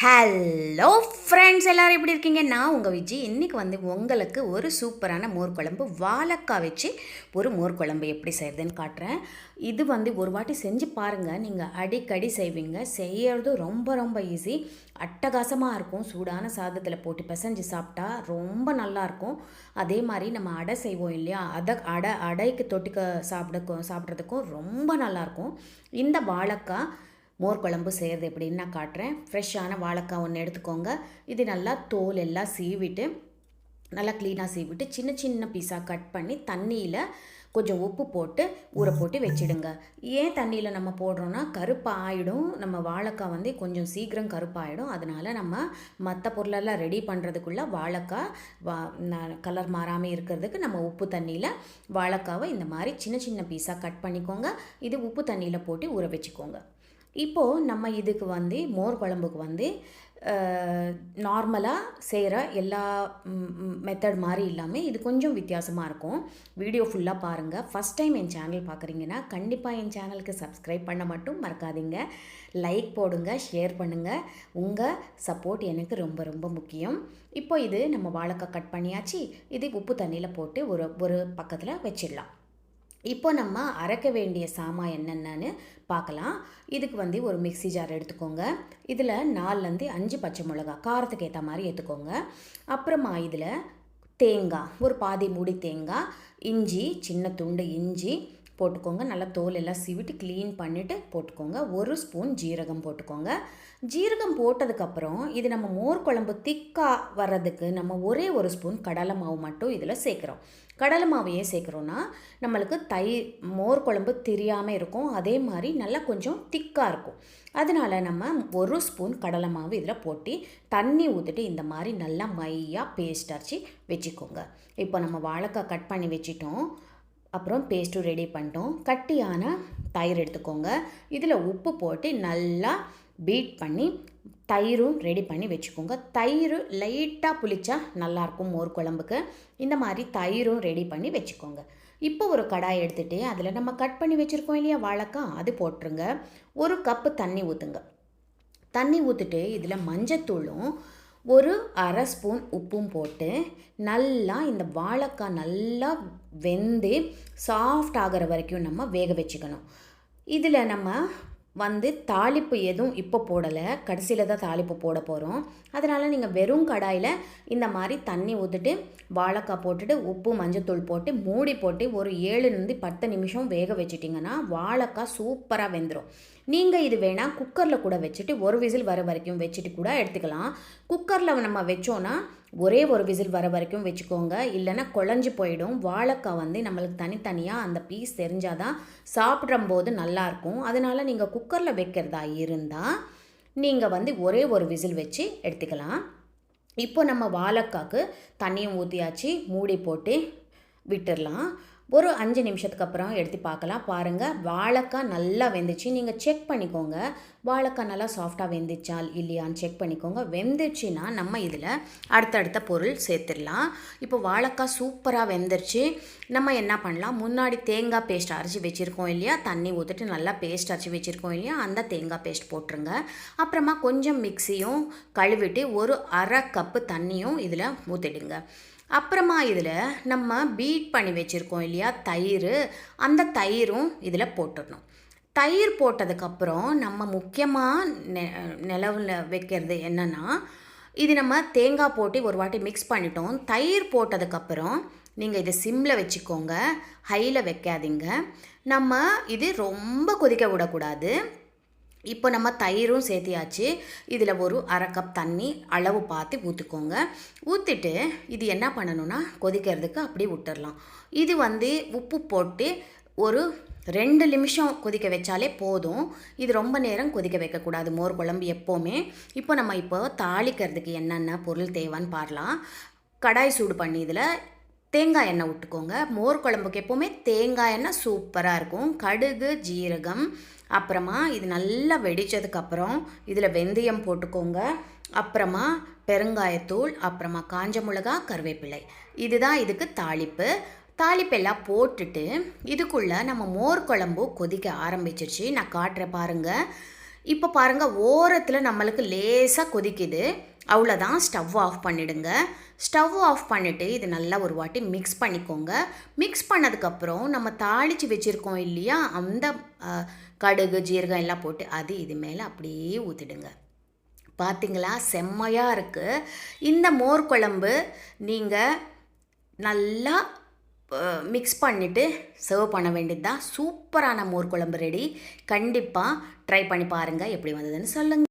Hello friends, எல்லோரும் எப்படி இருக்கீங்க? நான் உங்கள் விஜி. இன்றைக்கி உங்களுக்கு ஒரு சூப்பரான மோர் குழம்பு, வாழைக்காய் வச்சு ஒரு மோர் குழம்பு எப்படி செய்கிறதுன்னு காட்டுறேன். இது ஒரு வாட்டி செஞ்சு பாருங்கள், நீங்கள் அடிக்கடி செய்வீங்க. செய்கிறது ரொம்ப ரொம்ப ஈஸி, அட்டகாசமாக இருக்கும். சூடான சாதத்தில் போட்டு பிசைஞ்சு சாப்பிட்டா ரொம்ப நல்லாயிருக்கும். அதே மாதிரி நம்ம அடை செய்வோம் இல்லையா, அடைக்கு தொட்டுக்க சாப்பிட்றதுக்கும் ரொம்ப நல்லாயிருக்கும். இந்த வாழைக்காய் மோர் குழம்பு செய்கிறது எப்படின்னு நான் காட்டுறேன். ஃப்ரெஷ்ஷான வாழைக்காய் ஒன்று எடுத்துக்கோங்க. இது நல்லா தோல் எல்லாம் சீவிட்டு, நல்லா க்ளீனாக சீவிட்டு, சின்ன சின்ன பீஸாக கட் பண்ணி தண்ணியில் கொஞ்சம் உப்பு போட்டு ஊற போட்டு வச்சிடுங்க. ஏன் தண்ணியில் நம்ம போடுறோன்னா கருப்பாயிடும். நம்ம வாழைக்காய் கொஞ்சம் சீக்கிரம் கருப்பாயிடும். அதனால் நம்ம மற்ற பொருளெல்லாம் ரெடி பண்ணுறதுக்குள்ளே வாழைக்காய் கலர் மாறாமல் இருக்கிறதுக்கு நம்ம உப்பு தண்ணியில் வாழைக்காவை இந்த மாதிரி சின்ன சின்ன பீஸாக கட் பண்ணிக்கோங்க. இது உப்பு தண்ணியில் போட்டு ஊற வச்சுக்கோங்க. இப்போது நம்ம இதுக்கு மோர் குழம்புக்கு நார்மலாக செய்கிற எல்லா மெத்தட் மாதிரி இல்லாமல் இது கொஞ்சம் வித்தியாசமாக இருக்கும். வீடியோ ஃபுல்லாக பாருங்கள். ஃபஸ்ட் டைம் என் சேனல் பார்க்குறீங்கன்னா கண்டிப்பாக என் சேனலுக்கு சப்ஸ்கிரைப் பண்ண மட்டும் மறக்காதீங்க. லைக் போடுங்க, ஷேர் பண்ணுங்கள். உங்கள் சப்போர்ட் எனக்கு ரொம்ப ரொம்ப முக்கியம். இப்போ இது நம்ம வாழைக்காய் கட் பண்ணியாச்சு. இது உப்பு தண்ணியில் போட்டு ஒரு பக்கத்தில் வச்சிடலாம். இப்போ நம்ம அரைக்க வேண்டிய சாமான் என்னென்னு பார்க்கலாம். இதுக்கு ஒரு மிக்ஸி ஜார் எடுத்துக்கோங்க. இதில் 4லேருந்து 5 பச்சை மிளகா காரத்துக்கு ஏற்ற மாதிரி எடுத்துக்கோங்க. அப்புறமா இதில் தேங்காய், ஒரு பாதி மூடி தேங்காய், இஞ்சி, சின்ன துண்டு இஞ்சி போட்டுக்கோங்க. நல்லா தோல் எல்லாம் சீவிட்டு க்ளீன் பண்ணிவிட்டு போட்டுக்கோங்க. 1 ஸ்பூன் ஜீரகம் போட்டுக்கோங்க. ஜீரகம் போட்டதுக்கப்புறம் இது நம்ம மோர் குழம்பு திக்காக வர்றதுக்கு நம்ம ஒரே 1 ஸ்பூன் கடலை மாவு மட்டும் இதில் சேர்க்குறோம். கடலை மாவையே சேர்க்குறோன்னா நம்மளுக்கு மோர் குழம்பு தெரியாமல் இருக்கும். அதே மாதிரி நல்லா கொஞ்சம் திக்காக இருக்கும். அதனால் நம்ம 1 ஸ்பூன் கடலை மாவு இதில் போட்டு தண்ணி ஊற்றிட்டு இந்த மாதிரி நல்லா மையாக பேஸ்ட் அரைச்சி வச்சுக்கோங்க. இப்போ நம்ம வாழைக்காய் கட் பண்ணி வச்சிட்டோம். அப்புறம் பேஸ்ட்டும் ரெடி பண்ணிட்டோம். கட்டியான தயிர் எடுத்துக்கோங்க. இதில் உப்பு போட்டு நல்லா பீட் பண்ணி தயிரும் ரெடி பண்ணி வச்சுக்கோங்க. தயிர் லைட்டாக புளிச்சா நல்லாயிருக்கும் மோர் குழம்புக்கு. இந்த மாதிரி தயிரும் ரெடி பண்ணி வச்சுக்கோங்க. இப்போ ஒரு கடாய் எடுத்துகிட்டு அதில் நம்ம கட் பண்ணி வச்சுருக்கோம் இல்லையா வாழைக்காய், அது போட்டுருங்க. 1 கப்பு தண்ணி ஊற்றுங்க. தண்ணி ஊற்றிட்டு இதில் மஞ்சத்தூளும் 1/2 ஸ்பூன் உப்பும் போட்டு நல்லா இந்த வாழைக்காய் நல்லா வெந்து சாஃப்ட் ஆகிற வரைக்கும் நம்ம வேக வச்சுக்கணும். இதில் நம்ம தாளிப்பு எதுவும் இப்போ போடலை, கடைசியில் தான் தாளிப்பு போட போகிறோம். அதனால் நீங்கள் வெறும் கடாயில் இந்த மாதிரி தண்ணி ஊற்றிட்டு வாழைக்காய் போட்டுட்டு உப்பு மஞ்சத்தூள் போட்டு மூடி போட்டு ஒரு 7லேருந்து 10 நிமிஷம் வேக வச்சிட்டிங்கன்னா வாழைக்காய் சூப்பராக வெந்துடும். நீங்கள் இது வேணால் குக்கரில் கூட வச்சுட்டு 1 விசில் வர வரைக்கும் வச்சுட்டு கூட எடுத்துக்கலாம். குக்கரில் நம்ம வச்சோன்னா ஒரே 1 விசில் வர வரைக்கும் வச்சுக்கோங்க. இல்லைன்னா குழஞ்சி போயிடும். வாழைக்காய் நம்மளுக்கு தனித்தனியாக அந்த பீஸ் தெரிஞ்சால் தான் சாப்பிடும்போது நல்லாயிருக்கும். அதனால் நீங்கள் குக்கரில் வைக்கிறதா இருந்தால் நீங்கள் ஒரே 1 விசில் வச்சு எடுத்துக்கலாம். இப்போ நம்ம வாழைக்காய்க்கு தண்ணியும் ஊற்றியாச்சு, மூடி போட்டு விட்டுடலாம். ஒரு 5 நிமிஷத்துக்கு அப்புறம் எடுத்து பார்க்கலாம். பாருங்கள், வாழைக்காய் நல்லா வெந்துச்சு. நீங்கள் செக் பண்ணிக்கோங்க, வாழைக்காய் நல்லா சாஃப்டாக வெந்துச்சா இல்லையான்னு செக் பண்ணிக்கோங்க. வெந்துச்சுன்னா நம்ம இதில் அடுத்தடுத்த பொருள் சேர்த்துடலாம். இப்போ வாழைக்காய் சூப்பராக வெந்துருச்சு. நம்ம என்ன பண்ணலாம், முன்னாடி தேங்காய் பேஸ்ட் அரைச்சி வச்சுருக்கோம் இல்லையா, தண்ணி ஊற்றிட்டு நல்லா பேஸ்ட் அரைச்சி வச்சுருக்கோம் இல்லையா, அந்த தேங்காய் பேஸ்ட் போட்டுருங்க. அப்புறமா கொஞ்சம் மிக்ஸியும் கழுவிட்டு 1/2 கப்பு தண்ணியும் இதில் ஊற்றிடுங்க. அப்புறமா இதில் நம்ம பீட் பண்ணி வச்சுருக்கோம் இல்லையா தயிர், அந்த தயிரும் இதில் போட்டுடணும். தயிர் போட்டதுக்கப்புறம் நம்ம முக்கியமாக நிலவில் வைக்கிறது என்னென்னா, இது நம்ம தேங்காய் போட்டு ஒரு வாட்டி மிக்ஸ் பண்ணிட்டோம். தயிர் போட்டதுக்கப்புறம் நீங்கள் இதை சிம்மில் வச்சுக்கோங்க, ஹையில் வைக்காதீங்க. நம்ம இது ரொம்ப கொதிக்க விடக்கூடாது. இப்போ நம்ம தயிரும் சேர்த்தியாச்சு. இதில் 1/2 கப் தண்ணி அளவு பார்த்து ஊற்றிக்கோங்க. ஊற்றிட்டு இது என்ன பண்ணணுன்னா கொதிக்கிறதுக்கு அப்படி விட்டுடலாம். இது உப்பு போட்டு ஒரு 2 நிமிஷம் கொதிக்க வச்சாலே போதும். இது ரொம்ப நேரம் கொதிக்க வைக்கக்கூடாது மோர் குழம்பு எப்போவுமே. இப்போ தாளிக்கிறதுக்கு என்னென்ன பொருள் தேவைன்னு பார்க்கலாம். கடாய் சூடு பண்ணி இதில் தேங்காய் எண்ணெய் விட்டுக்கோங்க. மோர் குழம்புக்கு எப்போவுமே தேங்காய் எண்ணெய் சூப்பராக இருக்கும். கடுகு, ஜீரகம், அப்புறமா இது நல்லா வெடித்ததுக்கப்புறம் இதில் வெந்தயம் போட்டுக்கோங்க. அப்புறமா பெருங்காயத்தூள், அப்புறமா காஞ்ச மிளகா, கருவேப்பிலை. இதுதான் இதுக்கு தாளிப்பு. தாளிப்பெல்லாம் போட்டுட்டு இதுக்குள்ளே நம்ம மோர் குழம்பு கொதிக்க ஆரம்பிச்சிருச்சு. நான் காட்டுறேன் பாருங்கள். இப்போ பாருங்கள் ஓரத்தில் நம்மளுக்கு லேசாக கொதிக்குது. அவ்வளோதான், ஸ்டவ் ஆஃப் பண்ணிவிடுங்க. ஸ்டவ் ஆஃப் பண்ணிவிட்டு இது நல்லா ஒரு வாட்டி மிக்ஸ் பண்ணிக்கோங்க. மிக்ஸ் பண்ணதுக்கப்புறம் நம்ம தாளித்து வச்சுருக்கோம் இல்லையா, அந்த கடுகு ஜீரகம் எல்லாம் போட்டு அது இது மேலே அப்படியே ஊற்றிடுங்க. பார்த்திங்களா, செம்மையாக இருக்குது. இந்த மோர் குழம்பு நீங்கள் நல்லா மிக்ஸ் பண்ணிவிட்டு சர்வ் பண்ண வேண்டியது தான். சூப்பரான மோர் குழம்பு ரெடி. கண்டிப்பாக ட்ரை பண்ணி பாருங்கள், எப்படி வந்ததுன்னு சொல்லுங்கள்.